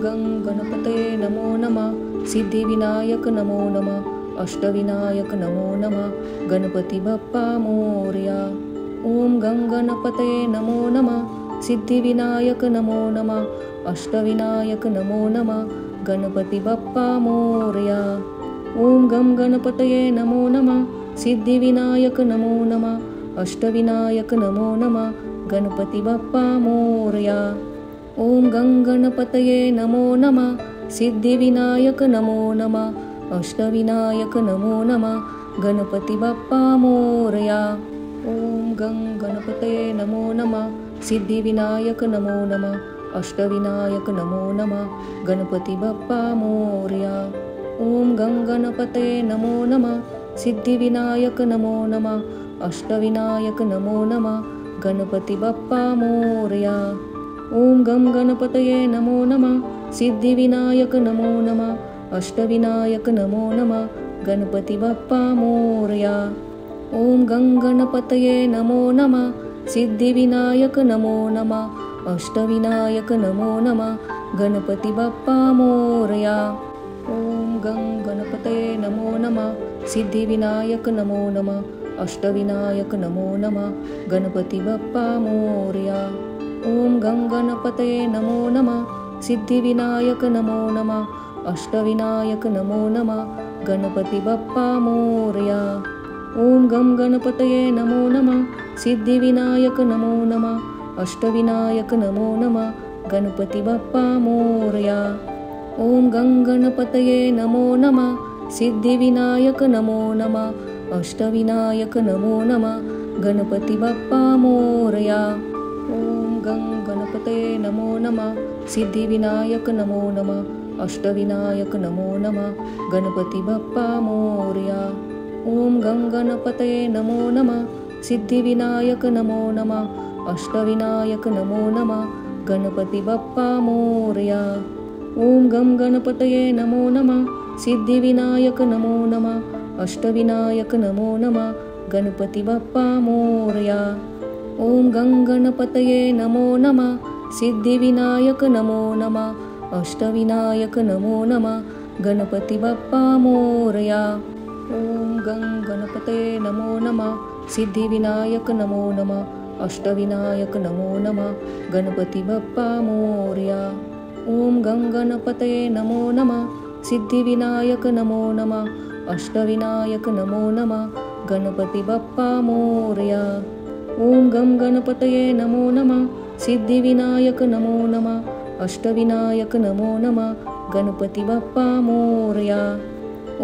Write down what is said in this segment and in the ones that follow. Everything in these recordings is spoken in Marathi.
गं गणपतये नमो नमः सिद्धिविनायक नमो नमः अष्टविनायक नमो नमः गणपती बाप्पा मोरया। ओम गं गणपतये नमो नमः सिद्धिविनायक नमो नमः अष्टविनायक नमो नमः गणपती बाप्पा मोरया। ओम गं गणपतये नमो नमः सिद्धिविनायक नमो नमः अष्टविनायक नमो नमः गणपती बाप्पा मोरया। ओम गं गणपतये नमो नमः सिद्धिविनायक नमो नमः अष्टविनायक नमो नमः गणपती बाप्पा मोरया। ओम गं गणपतये नमो नमः सिद्धिविनायक नमो नमः अष्टविनायक नमो नमः गणपती बाप्पा मोरया। ओम गं गणपतये नमो नमः सिद्धिविनायक नमो नमः अष्टविनायक नमो नमः गणपती बाप्पा मोरया। ओम गं गणपतये नमो नमः सिद्धिविनायक नमो नमः अष्टविनायक नमो नमः गणपती बाप्पा मोरया। ओम गं गणपतये नमो नमः सिद्धिविनायक नमो नमः अष्टविनायक नमो नमः गणपती बाप्पा मोरया। ओम गं गणपतये नमो नमः सिद्धिविनायक नमो नमः अष्टविनायक नमो नमः गणपती बाप्पा मोरया। ओम गं गणपतये नमो नमः सिद्धिविनायक नमो नमः अष्टविनायक नमो नमः गणपती बाप्पा मोरया। ओम गं गणपतये नमो नमः सिद्धिविनायक नमो नमः अष्टविनायक नमो नमः गणपती बाप्पा मोरया। ओम गं गणपतये नमो नमः सिद्धिविनायक नमो नमः अष्टविनायक नमो नमः गणपती बाप्पा मोरया। ओम गं गणपतये नमो नमः सिद्धिविनायक नमो नमः अष्टविनायक नमो नमः गणपती बाप्पा मोरया। ओम गं गणपतये नमो नमः सिद्धिविनायक नमो नमः अष्टविनायक नमो नमः गणपती बाप्पा मोरया। ओम गं गणपतये नमो नमः सिद्धिविनायक नमो नमः अष्टविनायक नमो नमः गणपती बाप्पा मोरया। ओम गं गणपतये नमो नमः सिद्धिविनायक नमो नमः अष्टविनायक नमो नमः गणपती बाप्पा मोरया। ओम गं गणपतये नमो नमः सिद्धिविनायक नमो नमः अष्टविनायक नमो नमः गणपती बाप्पा मोरया। ओम गं गणपतये नमो नमः सिद्धिविनायक नमो नमः अष्टविनायक नमो नमः गणपती बाप्पा मोरया। ओम गं गणपतये नमो नमः सिद्धिविनायक नमो नमः अष्टविनायक नमो नमः गणपती बाप्पा मोरया।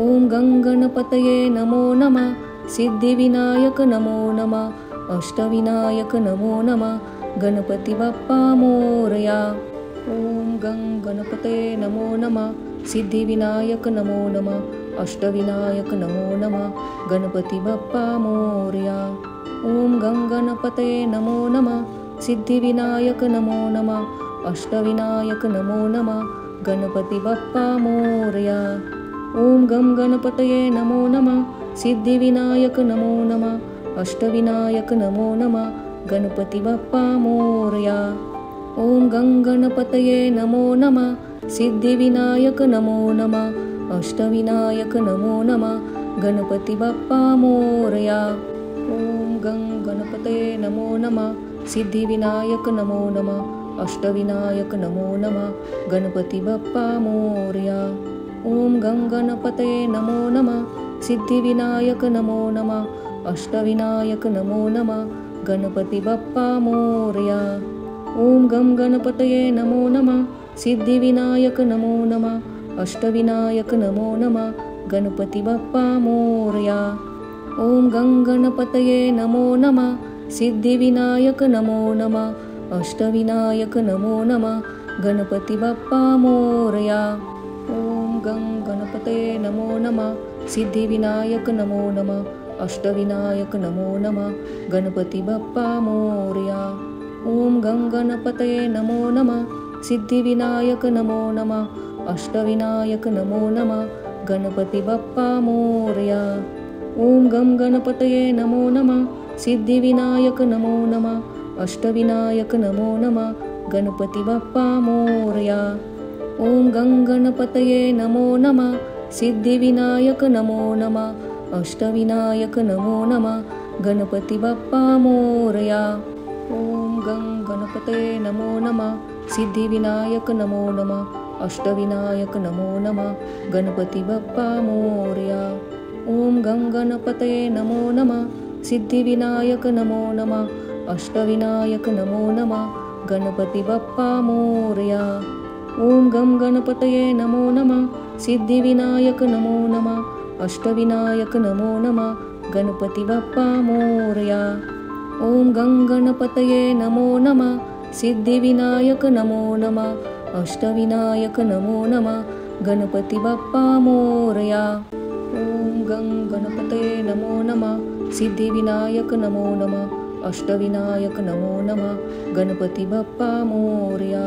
ओम गं गणपतये नमो नमः सिद्धिविनायक नमो नमः अष्टविनायक नमो नमः गणपती बाप्पा मोरया। ओम गं गणपतये नमो नमः सिद्धिविनायक नमो नमः अष्टविनायक नमो नमः गणपती बाप्पा मोरया। ओम गं गणपतये नमो नमः सिद्धिविनायक नमो नमः अष्टविनायक नमो नमः गणपती बाप्पा मोरया। ओम गं गणपतये नमो नमः सिद्धिविनायक नमो नमः अष्टविनायक नमो नमः गणपती बाप्पा मोरया। ओम गं गणपतये नमो नमः सिद्धिविनायक नमो नमः अष्टविनायक नमो नमः गणपती बाप्पा मोरया। ओम गं गणपतये नमो नमः सिद्धिविनायक नमो नमः अष्टविनायक नमो नमः गणपती बाप्पा मोरया। ओम गं गणपतये नमो नमः सिद्धिविनायक नमो नमः अष्टविनायक नमो नमः गणपती बाप्पा मोरया। ओम गं गणपतये नमो नमः सिद्धिविनायक नमो नमः अष्टविनायक नमो नमः गणपती बाप्पा मोरया। ओम गं गणपतये नमो नमः सिद्धिविनायक नमो नमः अष्टविनायक नमो नमः गणपती बाप्पा मोरया। ओम गं गणपतये नमो नमः सिद्धिविनायक नमो नमः अष्टविनायक नमो नमः गणपती बाप्पा मोरया। ओम गं गणपतये नमो नमः सिद्धिविनायक नमो नमः अष्टविनायक नमो नमः गणपती बाप्पा मोरया। ओम गं गणपतये नमो नमः सिद्धिविनायक नमो नमः अष्टविनायक नमो नमः गणपती बाप्पा मोरया। ओम गंगणपतये नमो नमः सिद्धिविनायक नमो नमः अष्टविनायक नमो नमः गणपती बाप्पा मोरया। ओम गंगणपतये नमो नमः सिद्धिविनायक नमो नमः अष्टविनायक नमो नमः गणपती बाप्पा मोरया। ओम गंगणपतये नमो नमः सिद्धिविनायक नमो नमः अष्टविनायक नमो नमः गणपती बाप्पा मोरया। ओम गंगणपतये नमो नमः सिद्धिविनायक नमो नमः अष्टविनायक नमो नमः गणपती बाप्पा मोरया। ओम गंगणपतये नमो नमः सिद्धिविनायक नमो नमः अष्टविनायक नमो नमः गणपती बाप्पा मोरया। ओम गंगणपतये नमो नमः सिद्धिविनायक नमो नमः अष्टविनायक नमो नमः गणपती बाप्पा मोरया।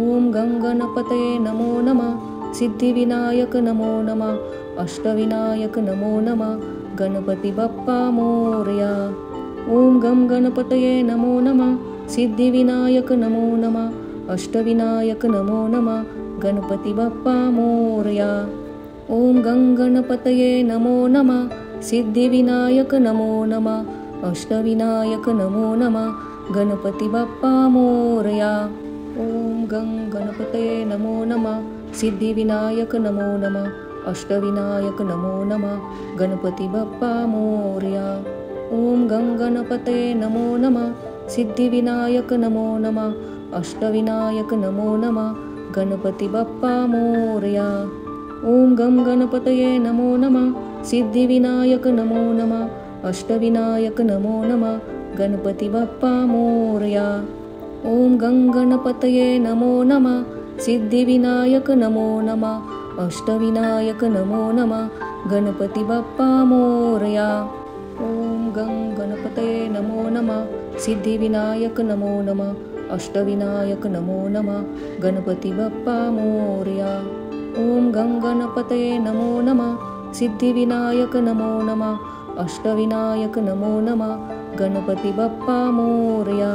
ओम गंगणपतये नमो नमः सिद्धिविनायक नमो नमः अष्टविनायक नमो नमः गणपती बाप्पा मोरया। ओम गंगणपतये नमो नमः सिद्धिविनायक नमो नमः अष्टविनायक नमो नमः गणपती बाप्पा मोरया। ओम गंगणपतये नमो नमः सिद्धिविनायक नमो नमः अष्टविनायक नमो नमः गणपती बाप्पा मोरया। ओम गंगणपतये नमो नमः सिद्धिविनायक नमो नमः अष्टविनायक नमो नमः गणपती बाप्पा मोरया। ओम गंगणपतये नमो नमः सिद्धिविनायक नमो नमः अष्टविनायक नमो नमः गणपती बाप्पा मोरया। ओम गंगणपतये नमो नमः सिद्धिविनायक नमो नमः अष्टविनायक नमो नमः गणपती बाप्पा मोरया। ओम गंगणपतये नमो नमः सिद्धिविनायक नमो नमः अष्टविनायक नमो नमः गणपती बाप्पा मोरया। ओम गंगणपतये नमो नमः सिद्धिविनायक नमो नमः अष्टविनायक नमो नमः गणपती बाप्पा मोरया। ओम गंगणपतये नमो नमः सिद्धिविनायक नमो नमः अष्टविनायक नमो नमः गणपती बाप्पा मोरया।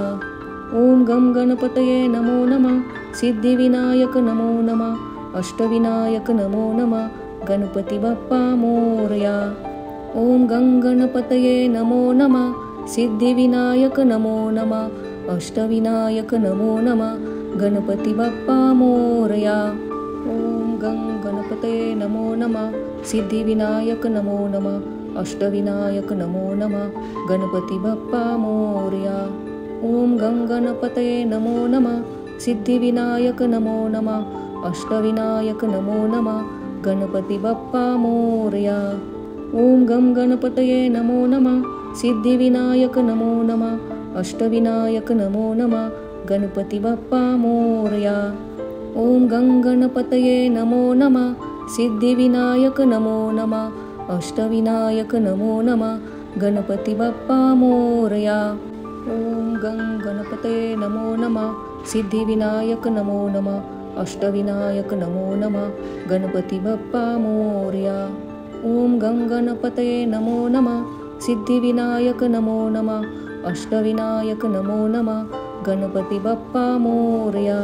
ओम गंगणपतये नमो नमः सिद्धिविनायक नमो नमः अष्टविनायक नमो नमः गणपती बाप्पा मोरया। ओम गंगणपतये नमो नमः सिद्धिविनायक नमो नमः अष्टविनायक नमो नमः गणपती बाप्पा मोरया। ओम गंगणपतये नमो नमः सिद्धिविनायक नमो नमः अष्टविनायक नमो नमः गणपती बाप्पा मोरया। ओम गंगणपतये नमो नमः सिद्धिविनायक नमो नमः अष्टविनायक नमो नमः गणपती बाप्पा मोरया। ओम गंगणपतये नमो नमः सिद्धिविनायक नमो नमः अष्टविनायक नमो नमः गणपती बाप्पा मोरया। ओम गंगणपतये नमो नमः सिद्धिविनायक नमो नमः अष्टविनायक नमो नमः गणपती बाप्पा मोरया। ओम गंगणपतये नमो नमः सिद्धिविनायक नमो नमः अष्टविनायक नमो नमः गणपती बाप्पा मोरया। ओम गंगणपतये नमो नमः सिद्धिविनायक नमो नमः अष्टविनायक नमो नमः गणपती बाप्पा मोरया।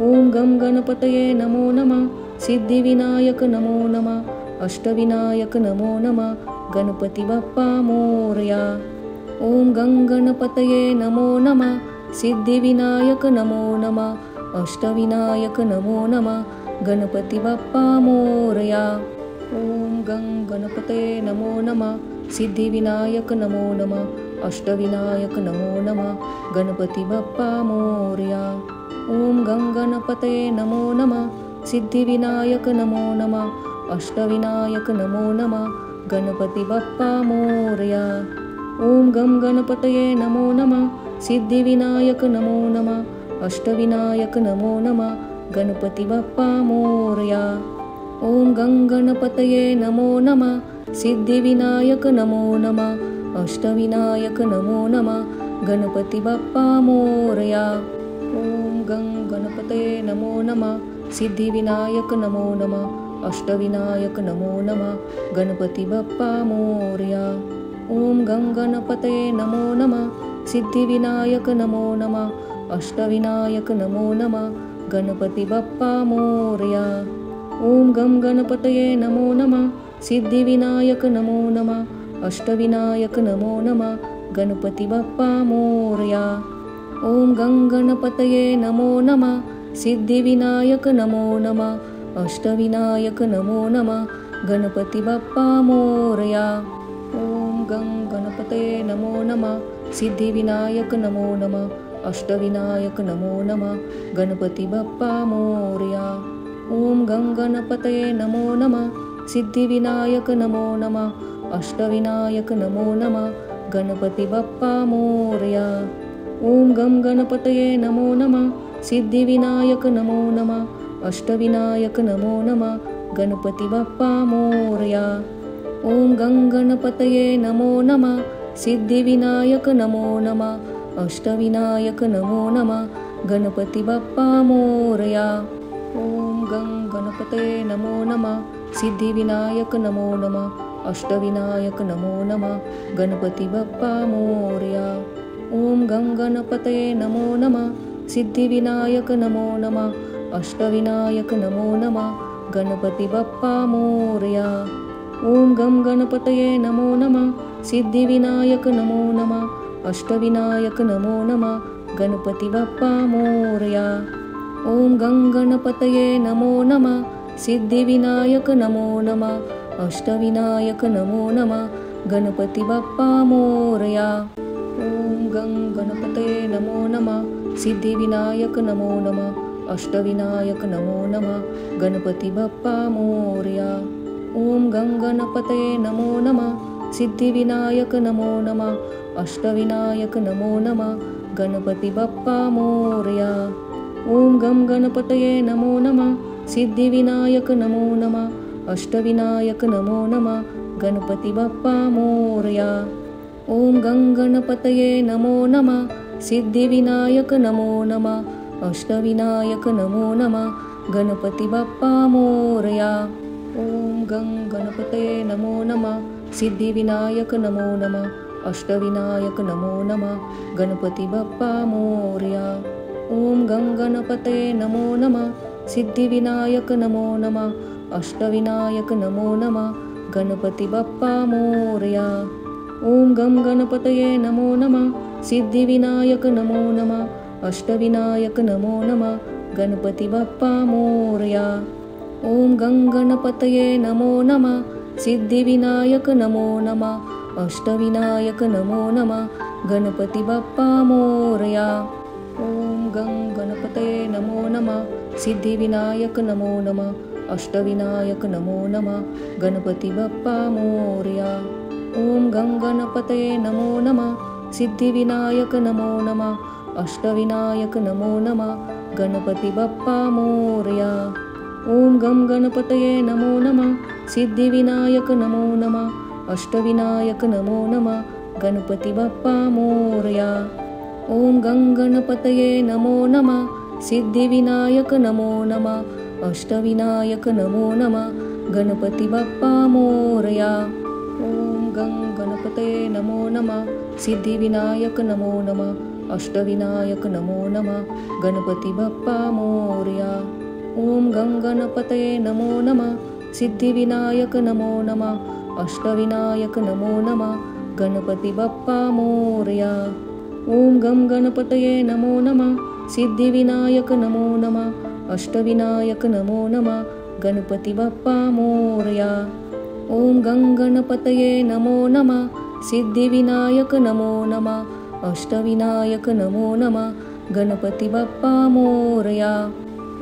ओम गंगणपतये नमो नमः सिद्धिविनायक नमो नमः अष्टविनायक नमो नमः गणपती बाप्पा मोरया। ओम गंगणपतये नमो नमः सिद्धिविनायक नमो नमः अष्टविनायक नमो नमः गणपती बाप्पा मोरया। ओम गंगणपतये नमो नमः सिद्धिविनायक नमो नमः अष्टविनायक नमो नमः गणपती बाप्पा मोरया। ओम गंगणपतये नमो नमः सिद्धिविनायक नमो नमः अष्टविनायक नमो नमः गणपती बाप्पा मोरया। ओम गंगणपतये नमो नमः सिद्धिविनायक नमो नमः अष्टविनायक नमो नमः गणपती बाप्पा मोरया। ओम गंगणपतये नमो नमः सिद्धिविनायक नमो नमः अष्टविनायक नमो नमः गणपती बाप्पा मोरया। ओम गंगणपतये नमो नमः सिद्धिविनायक नमो नमः अष्टविनायक नमो नमः गणपती बाप्पा मोरया। ओम गंगणपतये नमो नमः सिद्धिविनायक नमो नमः अष्टविनायक नमो नमः गणपती बाप्पा मोरया. ओम गम गणपतये नमो नमः. सिद्धिविनायक नमो नमः. अष्टविनायक नमो नमः. गणपती बाप्पा मोरया. ओम गं गणपतये नमो नमः. सिद्धिविनायक नमो नमः. अष्टविनायक नमो नमः. गणपती बाप्पा मोरया. ओम गं गणपतये नमो नमः. सिद्धिविनायक नमो नमः. अष्टविनायक नमो नमः. गणपती बाप्पा मोरया. ओम गं गणपतये नमो नमः. सिद्धिविनायक नमो नमः. अष्टविनायक नमो नमः. गणपती बाप्पा मोरया. ओम गं गणपतये नमो नमः. सिद्धिविनायक नमो नमः. अष्टविनायक नमो नमः. गणपती बाप्पा मोरया. ओम गं गणपतये नमो नमः. सिद्धिविनायक नमो नमः. अष्टविनायक नमो नमः. गणपती बाप्पा मोरया. ओम गं गणपतये नमो नमः. सिद्धिविनायक नमो नमः. अष्टविनायक नमो नमः. गणपती बाप्पा मोरया. ओम गं गणपतये नमो नमः. सिद्धिविनायक नमो नमः. अष्टविनायक नमो नमः. गणपती बाप्पा मोरया. ओम गं गणपतये नमो नमः. सिद्धिविनायक नमो नमः. अष्टविनायक नमो नमः. गणपती बाप्पा मोरया. ओम गं गणपतये नमो नमः. सिद्धिविनायक नमो नमः. अष्टविनायक नमो नमः. गणपती बाप्पा मोरया. ओम गं गणपतये नमो नमः. सिद्धिविनायक नमो नमः. अष्टविनायक नमो नमः. गणपती बाप्पा मोरया. ओम गं गणपतये नमो नमः. सिद्धिविनायक नमो नमः. अष्टविनायक नमो नमः. गणपती बाप्पा मोरया. ओम गं गणपतये नमो नमः. सिद्धिविनायक नमो नमः. अष्टविनायक नमो नमः. गणपती बाप्पा मोरया. ओम गं गणपतये नमो नमः. सिद्धिविनायक नमो नमः. अष्टविनायक नमो नमः. गणपती बाप्पा मोरया. ओम गं गणपतये नमो नमः. सिद्धिविनायक नमो नमः. अष्टविनायक नमो नमः. गणपती बाप्पा मोरया. ओम गं गणपतये नमो नमः. सिद्धिविनायक नमो नमः. अष्टविनायक नमो नमः. गणपती बाप्पा मोरया. ओम गं गणपतये नमो नमः. सिद्धिविनायक नमो नमः. अष्टविनायक नमो नमः. गणपती बाप्पा मोरया. ओम गं गणपतये नमो नमः. सिद्धिविनायक नमो नमः. अष्टविनायक नमो नमः. गणपती बाप्पा मोरया. ओम गं गणपतये नमो नमः. सिद्धिविनायक नमो नमः. अष्टविनायक नमो नमः. गणपती बाप्पा मोरया. ओम गं गणपतये नमो नमः. सिद्धिविनायक नमो नमः. अष्टविनायक नमो नमः. गणपती बाप्पा मोरया. ओम गं गणपतये नमो नमः. सिद्धिविनायक नमो नमः. अष्टविनायक नमो नमः. गणपती बाप्पा मोरया. ओम गं गणपतये नमो नमः. सिद्धिविनायक नमो नमः. अष्टविनायक नमो नमः. गणपती बाप्पा मोरया. ओम गं गणपतये नमो नमः. सिद्धिविनायक नमो नमः. अष्टविनायक नमो नमः. गणपती बाप्पा मोरया. ओम गं गणपतये नमो नमः. सिद्धिविनायक नमो नमः. अष्टविनायक नमो नमः. गणपती बाप्पा मोरया. ओम गं गणपतये नमो नमः. सिद्धिविनायक नमो नमः. अष्टविनायक नमो नमः. गणपती बाप्पा मोरया. ओम गं गणपतये नमो नमः. सिद्धिविनायक नमो नमः. अष्टविनायक नमो नमः. गणपती बाप्पा मोरया.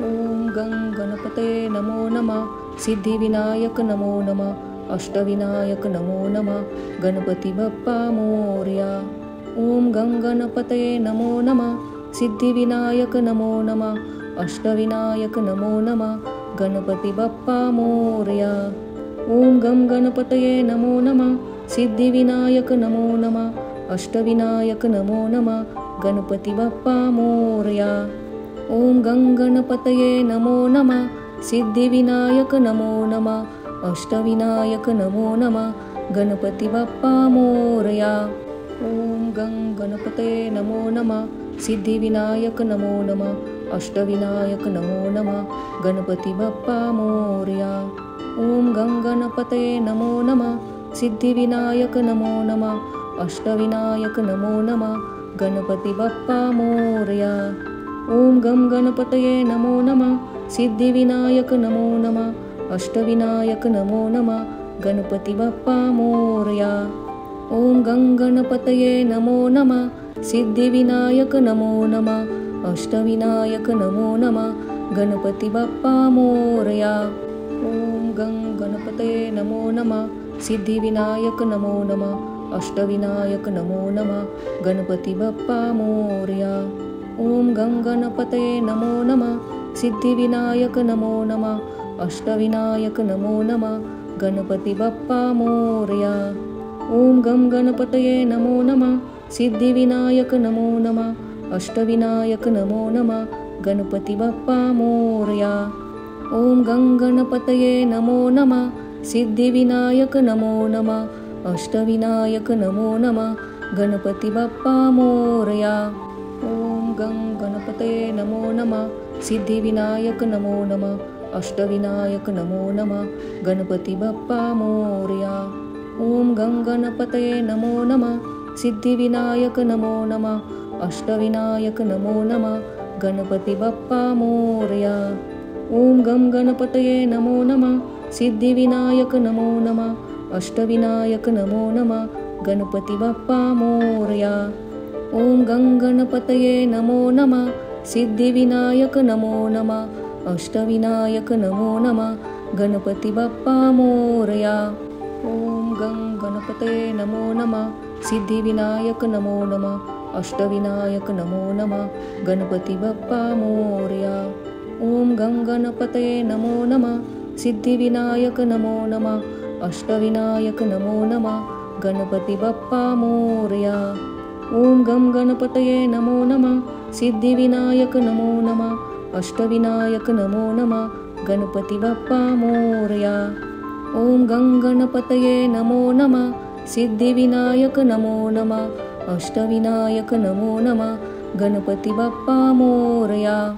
ओम गं गणपतये नमो नमः. सिद्धिविनायक नमो नमः. अष्टविनायक नमो नमः. गणपती बाप्पा मोरया. ओम गं गणपतये नमो नमः. सिद्धिविनायक नमो नमः. अष्टविनायक नमो नमः. गणपती बाप्पा मोरया. ओम गं गणपतये नमो नमः. सिद्धिविनायक नमो नमः. अष्टविनायक नमो नमः. गणपती बाप्पा मोरया. ओम गं गणपतये नमो नमः. सिद्धिविनायक नमो नमः. अष्टविनायक नमो नमः. गणपती बाप्पा मोरया. ओम गं गणपतये नमो नमः. सिद्धिविनायक नमो नमः. अष्टविनायक नमो नमः गणपती बाप्पा मोरया. ओम गं गणपतये नमो नमः सिद्धिविनायक नमो नमः अष्टविनायक नमो नमः गणपती बाप्पा मोरया. ओम गं गणपतये नमो नमः सिद्धिविनायक नमो नमः अष्टविनायक नमो नमः गणपती बाप्पा मोरया. ओम गं गणपतये नमो नमः सिद्धिविनायक नमो नमः अष्टविनायक नमो नमः गणपती बाप्पा मोरया. ओम गं गणपतये नमो नमः सिद्धिविनायक नमो नमः अष्टविनायक नमो नमः गणपती बाप्पा मोरया. ओम गं गणपतये नमो नमः सिद्धिविनायक नमो नमः अष्टविनायक नमो नमः गणपती बाप्पा मोरया. ओम गं गणपतये नमो नमः सिद्धिविनायक नमो नमः अष्टविनायक नमो नमः गणपती बाप्पा मोरया. ओम गं गणपतये नमो नमः सिद्धिविनायक नमो नमः अष्टविनायक नमो नमः गणपती बाप्पा मोरया. ओम गं गणपतये नमो नमः सिद्धिविनायक नमो नमः अष्टविनायक नमो नमः गणपती बाप्पा मोरया. ओम गं गणपतये नमो नमः सिद्धिविनायक नमो नमः अष्टविनायक नमो नमः गणपती बाप्पा मोरया. ओम गं गणपतये नमो नमः सिद्धिविनायक नमो नमः अष्टविनायक नमो नमः गणपती बाप्पा मोरया. ओम गं गणपतये नमो नमः सिद्धिविनायक नमो नमः अष्टविनायक नमो नमः गणपती बाप्पा मोरया. ओम गं गणपतये नमो नमः सिद्धिविनायक नमो नमः अष्टविनायक नमो नमः गणपती बाप्पा मोरया. ओम गं गणपतये नमो नमः सिद्धिविनायक नमो नमः अष्टविनायक नमो नमः गणपती बाप्पा मोरया. ओम गं गणपतये नमो नमः सिद्धिविनायक नमो नमः अष्टविनायक नमो नमः गणपती बाप्पा मोरया. ओम गं गणपतये नमो नमः सिद्धिविनायक नमो नमः अष्टविनायक नमो नमः गणपती बाप्पा मोरया.